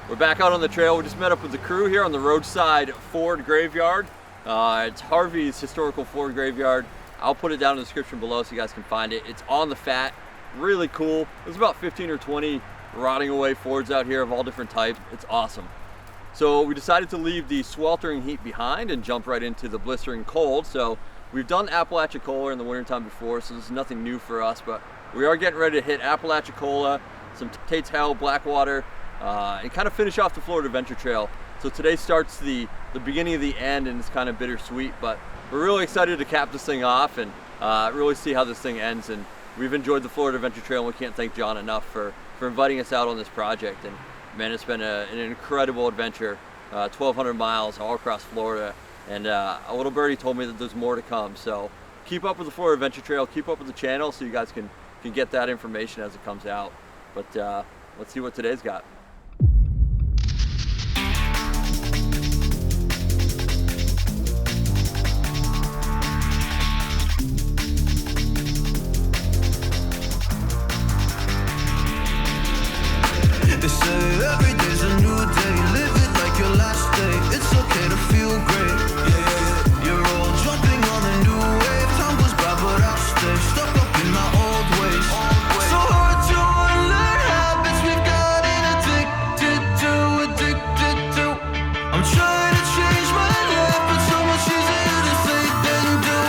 We're back out on the trail. We just met up with the crew here on the roadside Ford graveyard. It's Harvey's historical Ford graveyard. I'll put it down in the description below so you guys can find it. It's on the F.A.T. Really cool. There's about 15 or 20 rotting away Fords out here of all different types. It's awesome. So we decided to leave the sweltering heat behind and jump right into the blistering cold. So we've done Apalachicola in the wintertime before, so this is nothing new for us, but we are getting ready to hit Apalachicola, some Tates Hell, Blackwater, and kind of finish off the Florida Adventure Trail. So today starts the beginning of the end, and it's kind of bittersweet, but we're really excited to cap this thing off and really see how this thing ends. And we've enjoyed the Florida Adventure Trail, and we can't thank Jon enough for inviting us out on this project. And man, it's been an incredible adventure, 1,200 miles all across Florida, and a little birdie told me that there's more to come. So keep up with the Florida Adventure Trail, keep up with the channel so you guys can get that information as it comes out. But let's see what today's got. They say every day's a new day. Live it like your last day. It's okay to feel great. Yeah. You're all jumping on a new wave. Time goes by, but I'll stay stuck up in my old ways. So hard to unlearn habits we've gotten addicted to. I'm trying to change my life, but so much easier to say than do.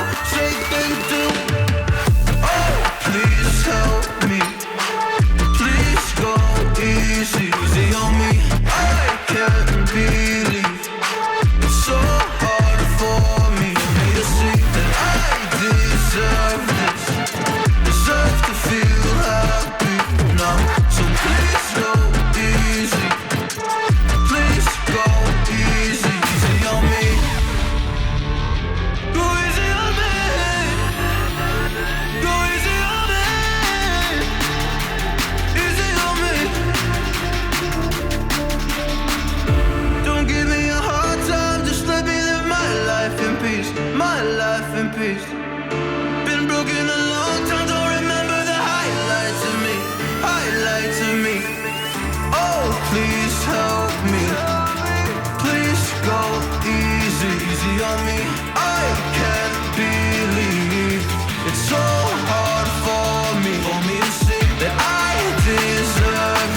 Oh, please help me. Please go easy on me. I can't believe it's so hard for me to see that I deserve to feel happy now. So please go easy. Please go easy on me. Go easy on me. Go easy on me. Easy on me. Don't give me a hard time, just let me live my life in peace. My life in peace. Been broken a long time, don't remember the highlights of me. Highlights of me. Oh, please help me. Please go easy on me. I can't believe it's so hard for me to see that I deserve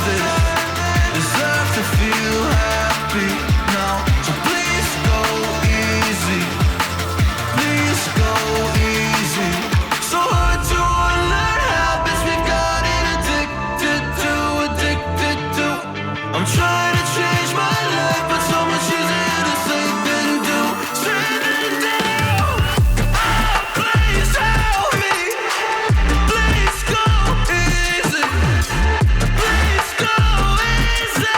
to feel happy now. So please go easy. Please go easy. So hard to unlearn habits we've gotten addicted to. I'm trying to change my life, but so much easier to say than do. Oh, please help me. Please go easy. Please go easy.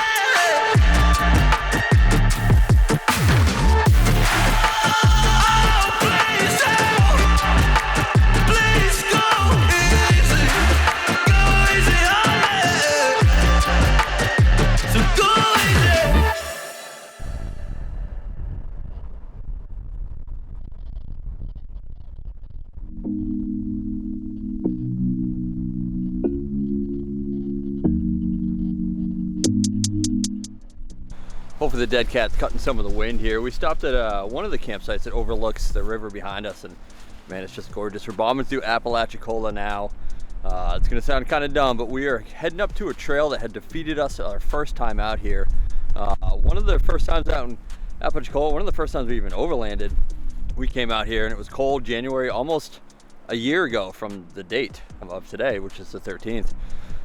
Hopefully the dead cat's cutting some of the wind here. We stopped at one of the campsites that overlooks the river behind us, and man, it's just gorgeous. We're bombing through Apalachicola now. It's gonna sound kind of dumb, but we are heading up to a trail that had defeated us our first time out here. One of the first times out in Apalachicola, one of the first times we even overlanded, we came out here and it was cold, January, almost a year ago from the date of today, which is the 13th.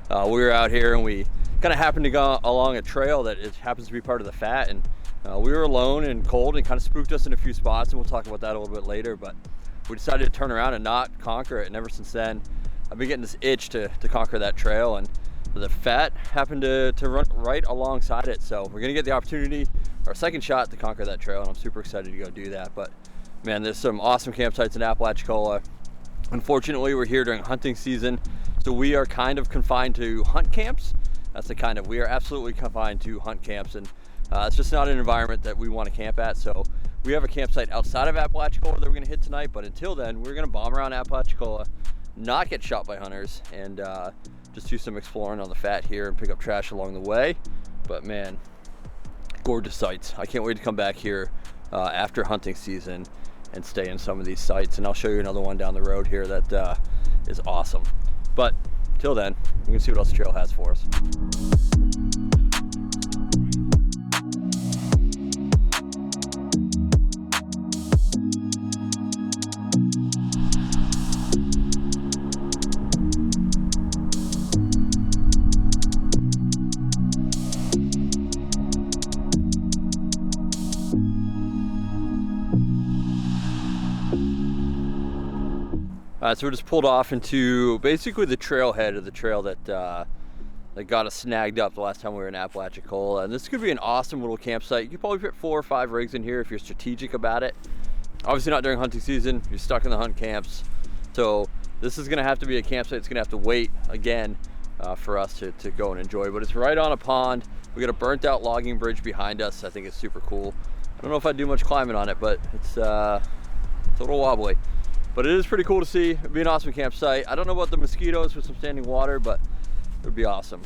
We were out here and we kind of happened to go along a trail that it happens to be part of the F.A.T. and we were alone and cold and kind of spooked us in a few spots, and we'll talk about that a little bit later, but we decided to turn around and not conquer it, and ever since then I've been getting this itch to conquer that trail, and the F.A.T. happened to run right alongside it, so we're gonna get the opportunity, our second shot, to conquer that trail, and I'm super excited to go do that. But man, there's some awesome campsites in Apalachicola. Unfortunately, we're here during hunting season, so we are kind of confined to hunt camps. We are absolutely confined to hunt camps, and it's just not an environment that we want to camp at. So we have a campsite outside of Apalachicola that we're going to hit tonight, but until then, we're going to bomb around Apalachicola, not get shot by hunters, and just do some exploring on the F.A.T. here and pick up trash along the way. But man, gorgeous sights. I can't wait to come back here after hunting season and stay in some of these sites, and I'll show you another one down the road here that is awesome. But till then, we can see what else the trail has for us. So we just pulled off into basically the trailhead of the trail that got us snagged up the last time we were in Apalachicola. And this could be an awesome little campsite. You could probably fit 4 or 5 rigs in here if you're strategic about it. Obviously not during hunting season. You're stuck in the hunt camps. So this is gonna have to be a campsite that's gonna have to wait again for us to go and enjoy. But it's right on a pond. We got a burnt out logging bridge behind us. I think it's super cool. I don't know if I'd do much climbing on it, but it's a little wobbly. But it is pretty cool to see. It'd be an awesome campsite. I don't know about the mosquitoes with some standing water, but it would be awesome.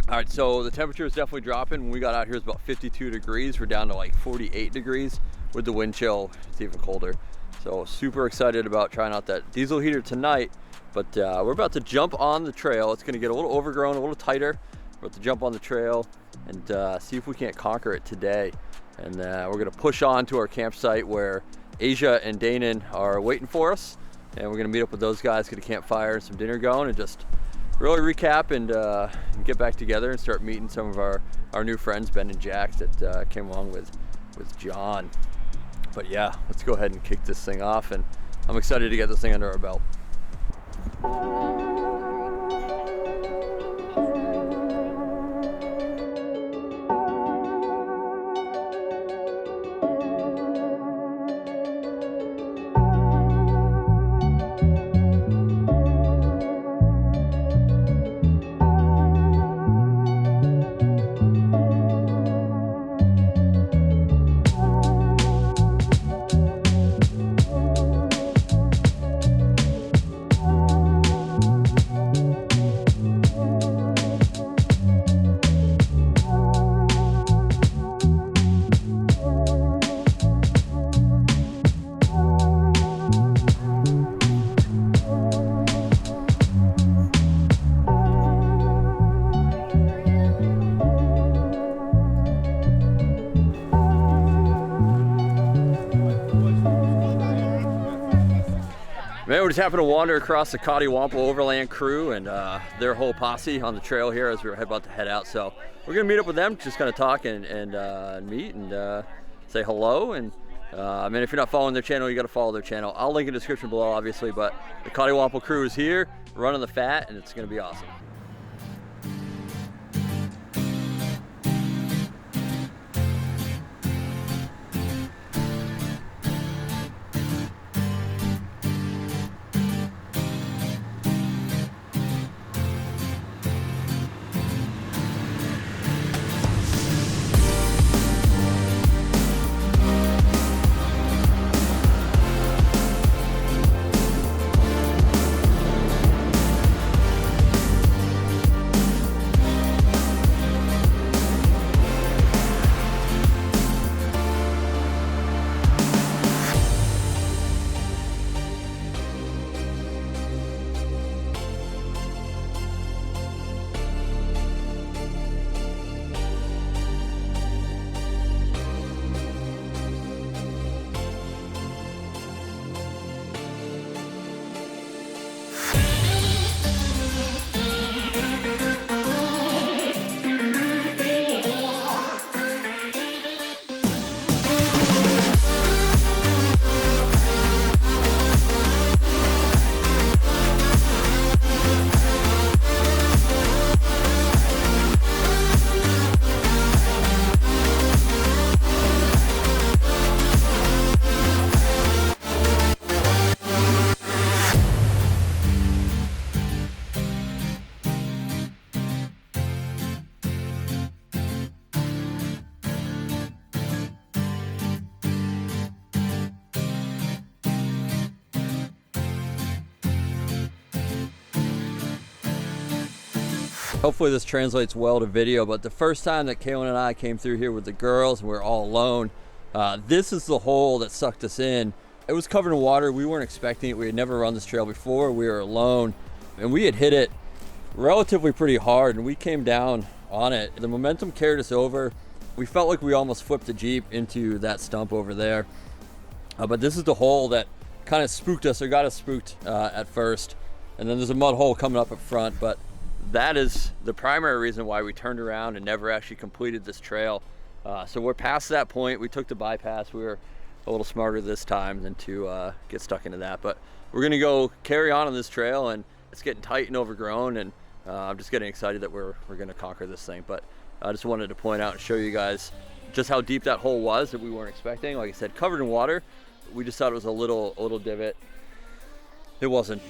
All right, so the temperature is definitely dropping. When we got out here, it's about 52 degrees. We're down to like 48 degrees. With the wind chill, it's even colder. So super excited about trying out that diesel heater tonight. But we're about to jump on the trail. It's gonna get a little overgrown, a little tighter. We're about to jump on the trail and see if we can't conquer it today. And we're gonna push on to our campsite where Asia and Danon are waiting for us, and we're gonna meet up with those guys, get a campfire and some dinner going, and just really recap and get back together and start meeting some of our new friends, Ben and Jack, that came along with Jon. But yeah, let's go ahead and kick this thing off, and I'm excited to get this thing under our belt. Man, we just happened to wander across the Catawampa Overland crew and their whole posse on the trail here as we were about to head out. So we're gonna meet up with them, just kind of talk and meet and say hello. And I mean, if you're not following their channel, you got to follow their channel. I'll link in the description below, obviously. But the Catawampa crew is here, running the F.A.T, and it's gonna be awesome. hopefully this translates well to video, but the first time that Kaylin and I came through here with the girls and we were all alone, this is the hole that sucked us in. It was covered in water. We weren't expecting it. We had never run this trail before. We were alone and we had hit it relatively pretty hard, and we came down on it. The momentum carried us over. We felt like we almost flipped the Jeep into that stump over there. But this is the hole that kind of spooked us, or got us spooked at first. And then there's a mud hole coming up front, but that is the primary reason why we turned around and never actually completed this trail. So we're past that point. We took the bypass. We were a little smarter this time than to get stuck into that. But we're gonna go carry on this trail, and it's getting tight and overgrown, and I'm just getting excited that we're gonna conquer this thing. But I just wanted to point out and show you guys just how deep that hole was that we weren't expecting. Like I said, covered in water. We just thought it was a little divot. It wasn't.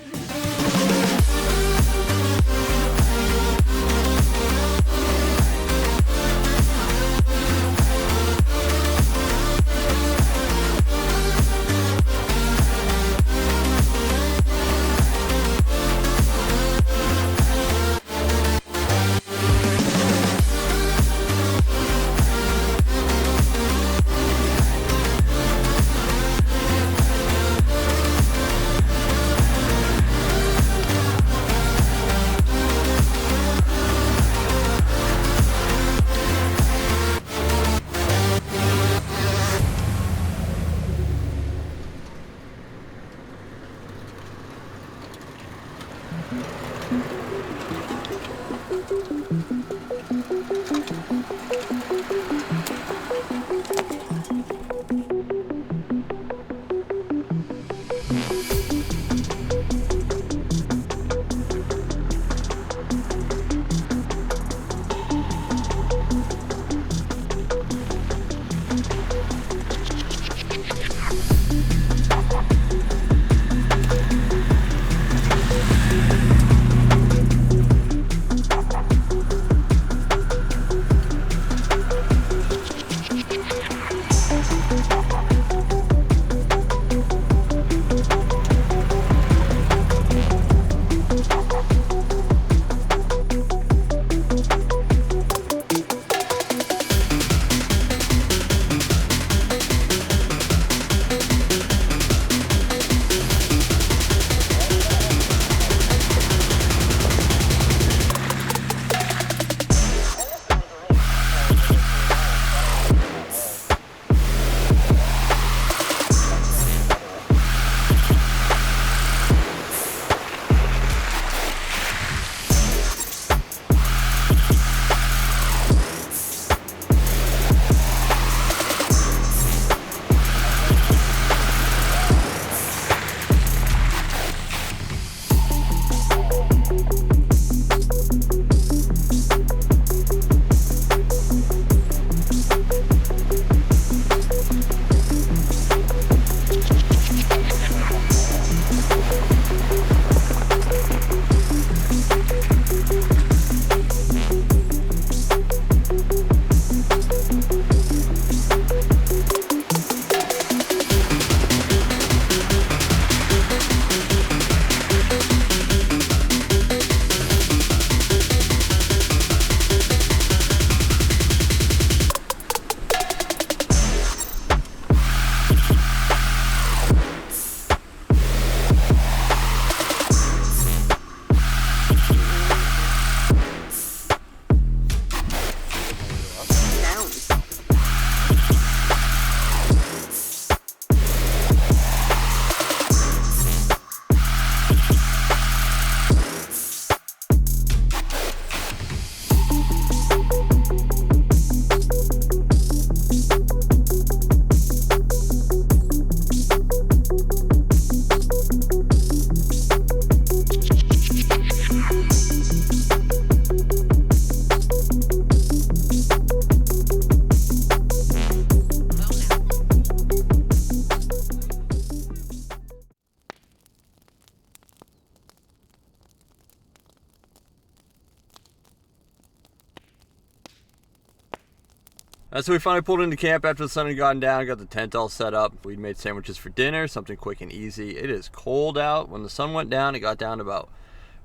So we finally pulled into camp after the sun had gone down, got the tent all set up. We'd made sandwiches for dinner, something quick and easy. It is cold out. When the sun went down, it got down to about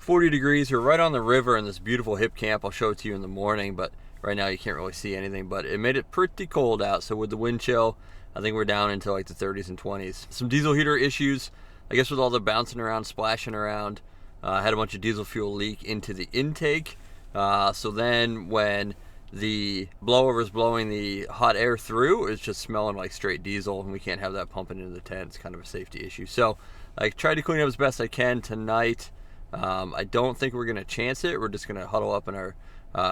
40 degrees. We're right on the river in this beautiful hip camp. I'll show it to you in the morning, but right now you can't really see anything. But it made it pretty cold out, so with the wind chill, I think we're down into like the 30s and 20s. Some diesel heater issues, I guess, with all the bouncing around, splashing around. I had a bunch of diesel fuel leak into the intake. So then when the blower was blowing the hot air through, it's just smelling like straight diesel, and we can't have that pumping into the tent. It's kind of a safety issue. So I tried to clean up as best I can tonight. I don't think we're going to chance it. We're just going to huddle up in our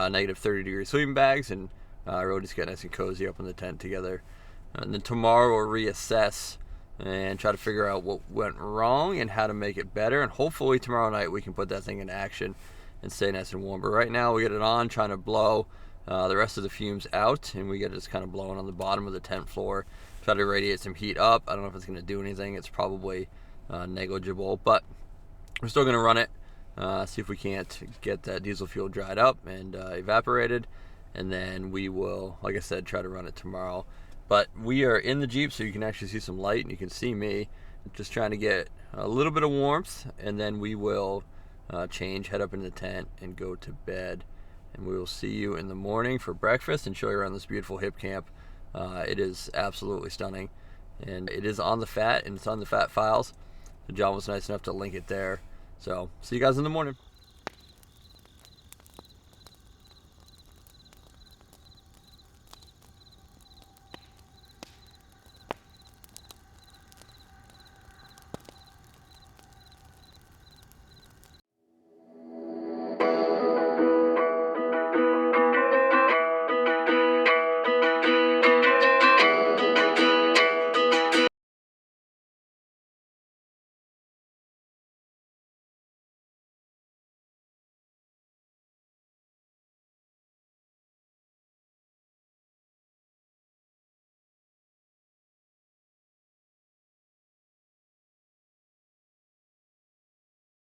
negative 30 degree sleeping bags and really just get nice and cozy up in the tent together. And then tomorrow we'll reassess and try to figure out what went wrong and how to make it better. And hopefully tomorrow night we can put that thing in action and stay nice and warm. But right now we get it on, trying to blow the rest of the fumes out, and we get it just kind of blowing on the bottom of the tent floor. Try to radiate some heat up. I don't know if it's going to do anything. It's probably negligible, but we're still going to run it. See if we can't get that diesel fuel dried up and evaporated, and then we will, like I said, try to run it tomorrow. But we are in the Jeep, so you can actually see some light, and you can see me just trying to get a little bit of warmth, and then we will change, head up into the tent, and go to bed. And we will see you in the morning for breakfast and show you around this beautiful hip camp. It is absolutely stunning, and it is on the F.A.T, and it's on the F.A.T files. So Jon was nice enough to link it there. So see you guys in the morning.